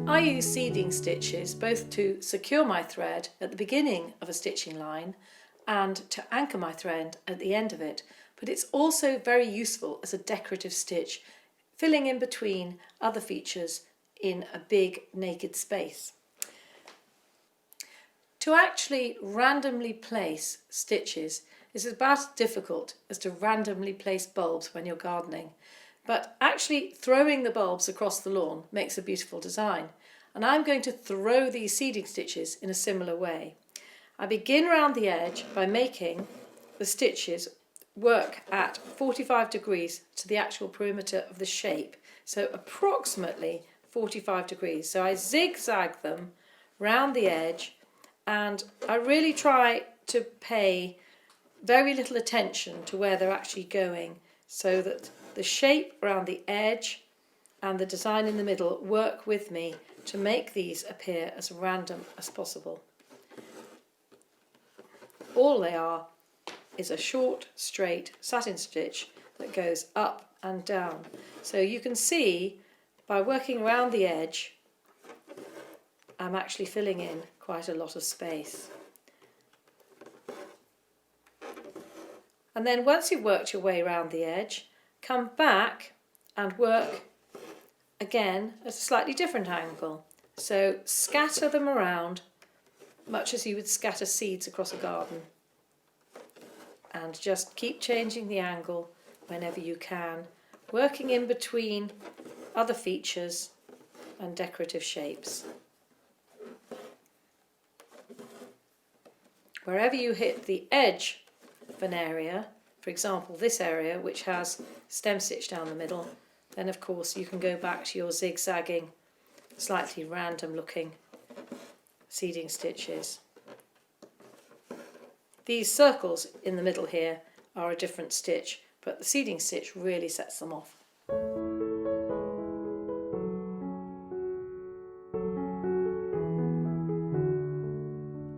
I use seeding stitches both to secure my thread at the beginning of a stitching line and to anchor my thread at the end of it, but it's also very useful as a decorative stitch, filling in between other features in a big naked space. To actually randomly place stitches is about as difficult as to randomly place bulbs when you're gardening, but actually throwing the bulbs across the lawn makes a beautiful design, and I'm going to throw these seeding stitches in a similar way. I begin round the edge by making the stitches work at 45 degrees to the actual perimeter of the shape, so approximately 45 degrees. So I zigzag them round the edge, and I really try to pay very little attention to where they're actually going, so that the shape around the edge and the design in the middle work with me to make these appear as random as possible. All they are is a short, straight satin stitch that goes up and down. So you can see by working around the edge, I'm actually filling in quite a lot of space. And then once you've worked your way around the edge, come back and work again at a slightly different angle. So scatter them around much as you would scatter seeds across a garden, and just keep changing the angle whenever you can, working in between other features and decorative shapes. Wherever you hit the edge of an area, for example this area which has stem stitch down the middle, then of course you can go back to your zigzagging, slightly random looking seeding stitches. These circles in the middle here are a different stitch, but the seeding stitch really sets them off.